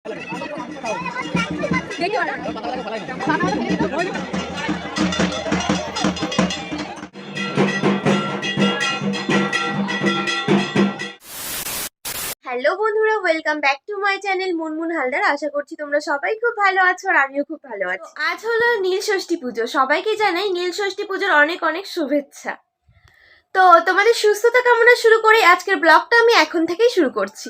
Hello বন্ধুরা, welcome back to my channel Munmun Haldar. আশা করছি তোমরা সবাই খুব ভালো আছো আর আমিও খুব ভালো আছি। আজ হলো নীল ষষ্ঠী পুজো। সবাইকে জানাই নীল ষষ্ঠী পুজোর অনেক অনেক শুভেচ্ছা। তো তোমাদের সুস্থতা কামনা শুরু করে আজকের ব্লগটা আমি এখন থেকেই শুরু করছি।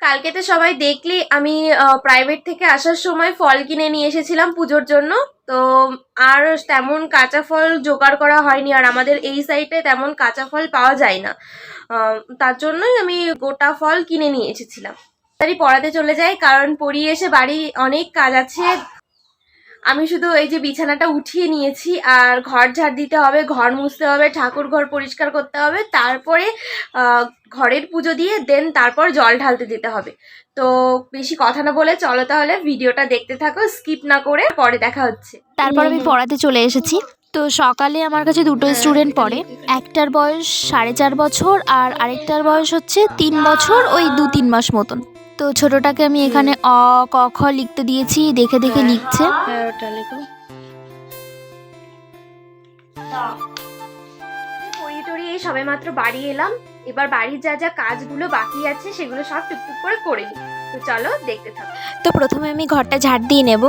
কালকে তো সবাই দেখলে আমি প্রাইভেট থেকে আসার সময় ফল কিনে নিয়ে এসেছিলাম পুজোর জন্য। তো আর তেমন কাঁচা ফল জোগাড় করা হয়নি, আর আমাদের এই সাইডে তেমন কাঁচা ফল পাওয়া যায় না। তার জন্যই আমি গোটা ফল কিনে নিয়ে এসেছিলাম। তাড়াতাড়ি পড়াতে চলে যাই, কারণ পড়িয়ে এসে বাড়ি অনেক কাজ আছে। আমি শুধু এই যে বিছানাটা উঠিয়ে নিয়েছি, আর ঘর ঝাড় দিতে হবে, ঘর মুছতে হবে, ঠাকুর ঘর পরিষ্কার করতে হবে, তারপরে ঘরের পুজো দিয়ে দেন তারপর জল ঢালতে দিতে হবে। তো বেশি কথা না বলে চলো তাহলে ভিডিওটা দেখতে থাকো, স্কিপ না করে। পরে দেখা হচ্ছে। তারপর আমি পড়াতে চলে এসেছি। তো সকালে আমার কাছে দুটো স্টুডেন্ট পড়ে, একটার বয়স 4.5 বছর আর আরেকটার বয়স হচ্ছে 3 বছর, ওই 2-3 মাস মতন। তো ছোটটাকে আমি এখানে অ ক খ লিখতে দিয়েছি, দেখে দেখে লিখছে। পড়িয়ে টড়িয়ে সবে মাত্র বাড়ি এলাম। এবার বাড়ির যা যা কাজগুলো বাকি আছে সেগুলো সব টুকটুক করে করে নিই। তো চলো দেখতে থাকো। তো প্রথমে আমি ঘরটা ঝাড় দিয়ে নেব।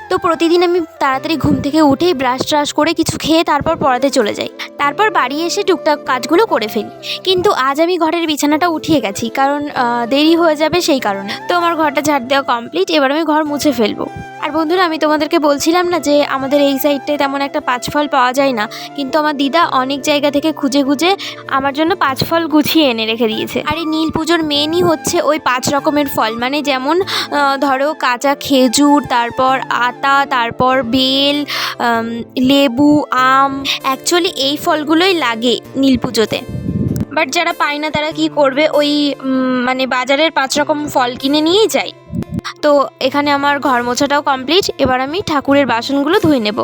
তো প্রতিদিন আমি তাড়াতাড়ি ঘুম থেকে উঠেই ব্রাশ ট্রাশ করে কিছু খেয়ে তারপর পড়াতে চলে যাই। তারপর বাড়ি এসে টুকটাক কাজগুলো করে ফেলি। কিন্তু আজ আমি ঘরের বিছানাটা উঠিয়ে গেছি, কারণ দেরি হয়ে যাবে সেই কারণে। তো আমার ঘরটা ঝাড় দেওয়া কমপ্লিট, এবার আমি ঘর মুছে ফেলবো। আর বন্ধুরা, আমি তোমাদেরকে বলছিলাম না যে আমাদের এই সাইডটায় তেমন একটা 5 ফল পাওয়া যায় না, কিন্তু আমার দিদা অনেক জায়গা থেকে খুঁজে খুঁজে আমার জন্য 5 ফল গুছিয়ে এনে রেখে দিয়েছে। আর এই নীল পুজোর মেনই হচ্ছে ওই 5 রকমের ফল, মানে যেমন ধরো কাঁচা খেজুর, তারপর আতা, তারপর বেল, লেবু, আম। অ্যাকচুয়ালি এই ফলগুলোই লাগে নীল পুজোতে। বাট যারা পায় না তারা কি করবে, ওই মানে বাজারের 5 রকম ফল কিনে নিয়েই যায়। তো এখানে আমার ঘর মোছাটাও কমপ্লিট। এবার আমি ঠাকুরের বাসনগুলো ধুয়ে নেব।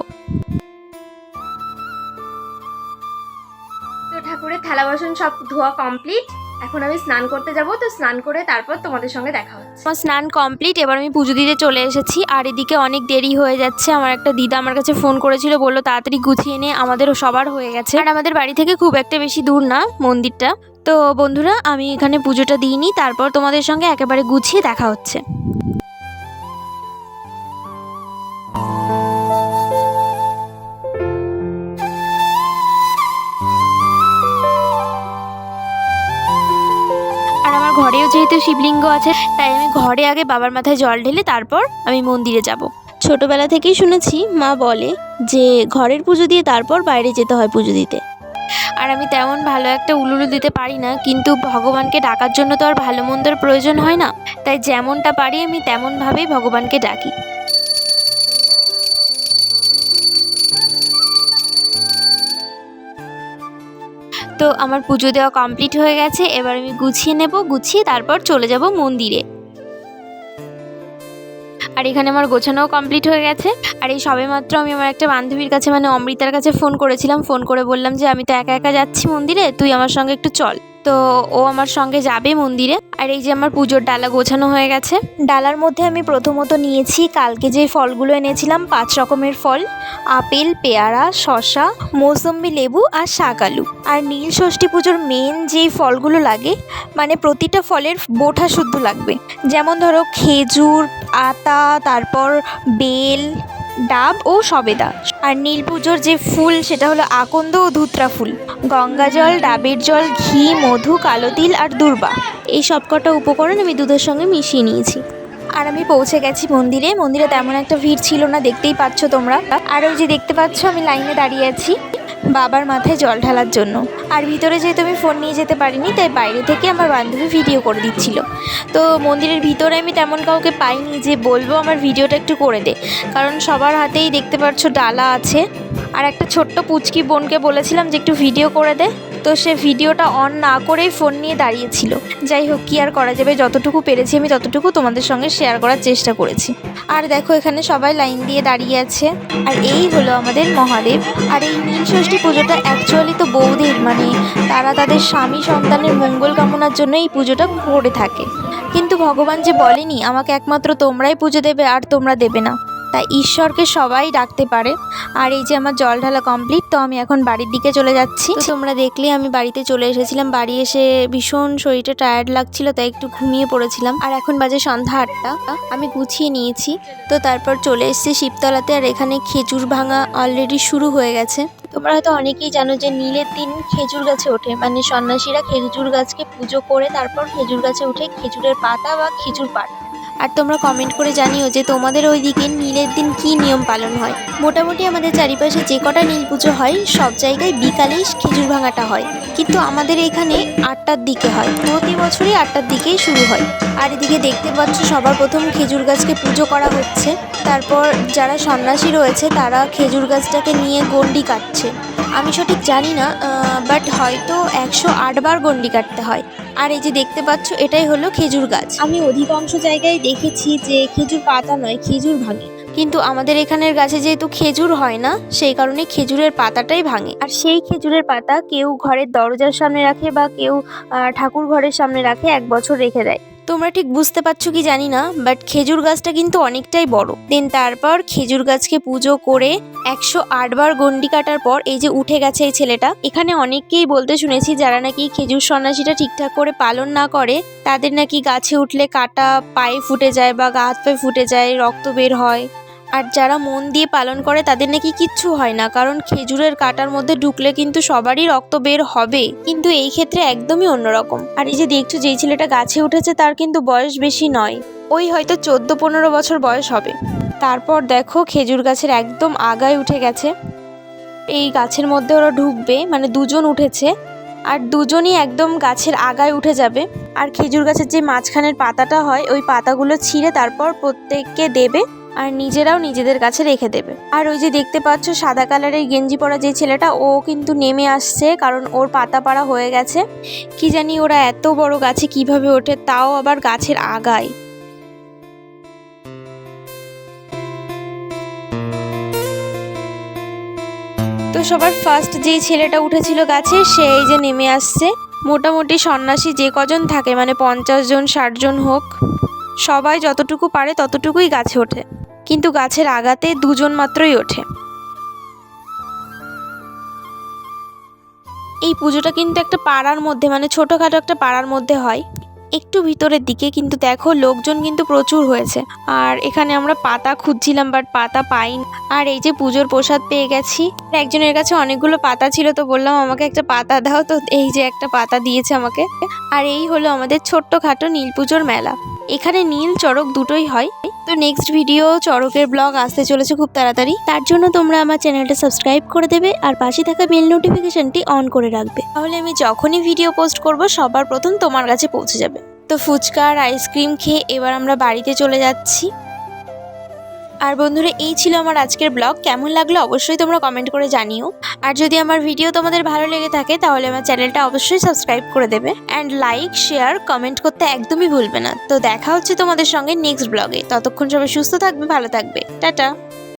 তো ঠাকুরের থালা বাসন সব ধোয়া কমপ্লিট। এখন আমি স্নান করতে যাব। তো স্নান করে তারপর তোমাদের সঙ্গে দেখা হচ্ছে। আমার স্নান কমপ্লিট, এবার আমি পুজো দিতে চলে এসেছি। আর এদিকে অনেক দেরি হয়ে যাচ্ছে। আমার একটা দিদা আমার কাছে ফোন করেছিল, বললো তাড়াতাড়ি গুছিয়ে নে, আমাদেরও সবার হয়ে গেছে। আর আমাদের বাড়ি থেকে খুব একটা বেশি দূর না মন্দিরটা। তো বন্ধুরা, আমি এখানে পুজোটা দিইনি, তারপর তোমাদের সঙ্গে একেবারে গুছিয়ে দেখা হচ্ছে। আর আমার ঘরেও যেহেতু শিবলিঙ্গ আছে, তাই আমি ঘরে আগে বাবার মাথায় জল ঢেলে তারপর আমি মন্দিরে যাব। ছোটবেলা থেকেই শুনেছি, মা বলে যে ঘরের পুজো দিয়ে তারপর বাইরে যেতে হয় পুজো দিতে। আর আমি তেমন ভালো একটা উলুলু দিতে পারি না, কিন্তু ভগবানকে ডাকার জন্য তো আর ভালো মন্দের প্রয়োজন হয় না, তাই যেমনটা পারি আমি তেমনভাবেই ভগবানকে ডাকি। তো আমার পুজো দেওয়া কমপ্লিট হয়ে গেছে। এবার আমি গুছিয়ে নেব, গুছিয়ে তারপর চলে যাব মন্দিরে। আর এখানে আমার গোছানোও কমপ্লিট হয়ে গেছে। আর এই সবেমাত্র আমি আমার একটা বান্ধবীর কাছে, মানে অমৃতার কাছে ফোন করেছিলাম। ফোন করে বললাম যে আমি তো একা একা যাচ্ছি মন্দিরে, তুই আমার সঙ্গে একটু চল। তো ও আমার সঙ্গে যাবে মন্দিরে। আর এই যে আমার পুজোর ডালা গোছানো হয়ে গেছে। ডালার মধ্যে আমি প্রথমত নিয়েছি কালকে যে ফলগুলো এনেছিলাম, 5 রকমের ফল: আপেল, পেয়ারা, শসা, মৌসম্বি, লেবু আর শাকালু। আর নীল ষষ্ঠী পুজোর মেন যেই ফলগুলো লাগে, মানে প্রতিটা ফলের বোটা শুদ্ধ লাগবে। যেমন ধরো খেজুর, আতা, তারপর বেল, ডাব ও সবেদা। আর নীল পুজোর যে ফুল সেটা হলো আকন্দ ও ধুত্রা ফুল, গঙ্গা জল, ডাবের জল, ঘি, মধু, কালো তিল আর দূর্বা। এই সবকটা উপকরণ আমি দুধের সঙ্গে মিশিয়ে নিয়েছি। আর আমি পৌঁছে গেছি মন্দিরে। মন্দিরে তেমন একটা ভিড় ছিল না, দেখতেই পাচ্ছ তোমরা। আর ওই যে দেখতে পাচ্ছ আমি লাইনে দাঁড়িয়ে আছি বাবার মাথায় জল ঢালার জন্য। আর ভিতরে যেহেতু আমি ফোন নিয়ে যেতে পারিনি, তাই বাইরে থেকে আমার বান্ধবী ভিডিও করে দিচ্ছিল। তো মন্দিরের ভিতরে আমি তেমন কাউকে পাইনি যে বলবো আমার ভিডিওটা একটু করে দে, কারণ সবার হাতেই দেখতে পাচ্ছ ডালা আছে। আর একটা ছোট্ট পুচকি বোনকে বলেছিলাম যে একটু ভিডিও করে দে, তো সে ভিডিওটা অন না করেই ফোন নিয়ে দাঁড়িয়েছিল। যাই হোক, কি আর করা যাবে, যতটুকু পেরেছি আমি ততটুকু তোমাদের সঙ্গে শেয়ার করার চেষ্টা করেছি। আর দেখো এখানে সবাই লাইন দিয়ে দাঁড়িয়ে আছে। আর এই হলো আমাদের মহাদেব। আর এই নীল ষষ্ঠী পুজোটা অ্যাকচুয়ালি তো বৌদির, মানে তারা তাদের স্বামী সন্তানের মঙ্গল কামনার জন্য এই পুজোটা করে থাকে। কিন্তু ভগবান যে বলেনি আমাকে একমাত্র তোমরাই পুজো দেবে আর তোমরা দেবে না, তাই ঈশ্বরকে সবাই ডাকতে পারে। আর এই যে আমার জল ঢালা কমপ্লিট, তো আমি এখন বাড়ির দিকে চলে যাচ্ছি। তো তোমরা দেখলে আমি বাড়িতে চলে এসেছিলাম। বাড়ি এসে ভীষণ শরীরটা টায়ার্ড লাগছিল, তাই একটু ঘুমিয়ে পড়েছিলাম। আর এখন বাজে সন্ধ্যা 8টা, আমি গুছিয়ে নিয়েছি। তো তারপর চলে এসেছি শিবতলাতে, আর এখানে খেজুর ভাঙা অলরেডি শুরু হয়ে গেছে। তোমরা হয়তো অনেকেই জানো যে নীলের দিন খেজুর গাছে ওঠে, মানে সন্ন্যাসীরা খেজুর গাছকে পুজো করে তারপর খেজুর গাছে উঠে খেজুরের পাতা বা খেজুর পাতা। আর তোমরা কমেন্ট করে জানিও যে তোমাদের ওই দিকে নীলের দিন কি নিয়ম পালন হয়। মোটামুটি আমাদের চারিপাশে যে কটা নীল পুজো হয় সব জায়গায় বিকালেই খেজুর ভাঙাটা হয়, কিন্তু আমাদের এখানে 8টার দিকে হয়। প্রতি বছরই 8টার দিকেই শুরু হয়। আর এদিকে দেখতে পাচ্ছ সবার প্রথম খেজুর গাছকে পুজো করা হচ্ছে। তারপর যারা সন্ন্যাসী রয়েছে তারা খেজুর গাছটাকে নিয়ে গণ্ডি কাটছে। আমি সঠিক জানি না, বাট হয়তো 108 বার গণ্ডি কাটতে হয়। আর এই যে দেখতে পাচ্ছ এটাই হলো খেজুর গাছ। আমি অধিকাংশ জায়গায় দেখেছি যে খেজুর পাতা নয়, খেজুর ভাঙে, কিন্তু আমাদের এখানের গাছে যেহেতু খেজুর হয় না সেই কারণে খেজুরের পাতাটাই ভাঙে। আর সেই খেজুরের পাতা কেউ ঘরের দরজার সামনে রাখে বা কেউ ঠাকুর ঘরের সামনে রাখে, 1 বছর রেখে দেয়। তোমরা ঠিক বুঝতে পারছো কি জানি না, বাট খেজুর গাছটা কিন্তু অনেকটাই বড়। দেন তারপর খেজুর গাছকে পুজো করে 108 বার গণ্ডি কাটার পর এই যে উঠে গেছে এই ছেলেটা। এখানে অনেককেই বলতে শুনেছি যারা নাকি খেজুর সন্ন্যাসীটা ঠিকঠাক করে পালন না করে তাদের নাকি গাছে উঠলে কাটা পায়ে ফুটে যায় বা গা হাত পায়ে ফুটে যায়, রক্ত বের হয়। আর যারা মন দিয়ে পালন করে তাদের নাকি কিচ্ছু হয় না, কারণ খেজুরের কাটার মধ্যে ঢুকলে কিন্তু সবারই রক্ত বের হবে, কিন্তু এই ক্ষেত্রে একদমই অন্যরকম। আর এই যে দেখছো যেই ছেলেটা গাছে উঠেছে তার কিন্তু বয়স বেশি নয়, ওই হয়তো 14-15 বছর বয়স হবে। তারপর দেখো খেজুর গাছের একদম আগায় উঠে গেছে। এই গাছের মধ্যে ওরা ঢুকবে, মানে দুজন উঠেছে আর দুজনই একদম গাছের আগায় উঠে যাবে। আর খেজুর গাছের যে মাঝখানের পাতাটা হয় ওই পাতাগুলো ছিঁড়ে তারপর প্রত্যেককে দেবে আর নিজেরাও নিজেদের কাছে রেখে দেবে। আর ওই যে দেখতে পাচ্ছ সাদা কালারের গেঞ্জি পরা যে ছেলেটা, ও কিন্তু নেমে আসছে কারণ ওর পাতা পাড়া হয়ে গেছে। কি জানি ওরা এত বড় গাছে কিভাবে ওঠে, তাও আবার গাছের আগায়। তো সবার ফার্স্ট যেই ছেলেটা উঠেছিল গাছে সে এই যে নেমে আসছে। মোটামুটি সন্ন্যাসী যে কজন থাকে, মানে 50 জন 60 জন হোক, সবাই যতটুকু পারে ততটুকুই গাছে ওঠে, কিন্তু গাছের আগাতে 2 জন মাত্রই ওঠে। এই পুজোটা কিন্তু একটা পাড়ার মধ্যে, মানে ছোটখাটো একটা পাড়ার মধ্যে হয়, একটু ভিতরের দিকে, কিন্তু দেখো লোকজন কিন্তু প্রচুর হয়েছে। আর এখানে আমরা পাতা খুঁজছিলাম বাট পাতা পাইনি। আর এই যে পুজোর প্রসাদ পেয়ে গেছি। একজনের কাছে অনেকগুলো পাতা ছিল, তো বললাম আমাকে একটা পাতা দাও, তো এই যে একটা পাতা দিয়েছে আমাকে। আর এই হলো আমাদের ছোট্টখাটো নীল পুজোর মেলা। এখানে নীল চড়ক দুটোই হয়। তো নেক্সট ভিডিও চড়কের ব্লগ আসতে চলেছে খুব তাড়াতাড়ি, তার জন্য তোমরা আমার চ্যানেলটা সাবস্ক্রাইব করে দেবে আর পাশে থাকা বেল নোটিফিকেশনটি অন করে রাখবে, তাহলে আমি যখনই ভিডিও পোস্ট করব সবার প্রথম তোমার কাছে পৌঁছে যাবে। তো ফুচকা আর আইসক্রিম খেয়ে এবার আমরা বাড়িতে চলে যাচ্ছি। আর বন্ধুরা এই ছিল আমার আজকের ব্লগ। কেমন লাগলো অবশ্যই তোমরা কমেন্ট করে জানিও। আর যদি আমার ভিডিও তোমাদের ভালো লেগে থাকে তাহলে আমার চ্যানেলটা অবশ্যই সাবস্ক্রাইব করে দেবে অ্যান্ড লাইক শেয়ার কমেন্ট করতে একদমই ভুলবে না। তো দেখা হচ্ছে তোমাদের সঙ্গে নেক্সট ব্লগে। ততক্ষণ সবাই সুস্থ থাকবে, ভালো থাকবে, টাটা।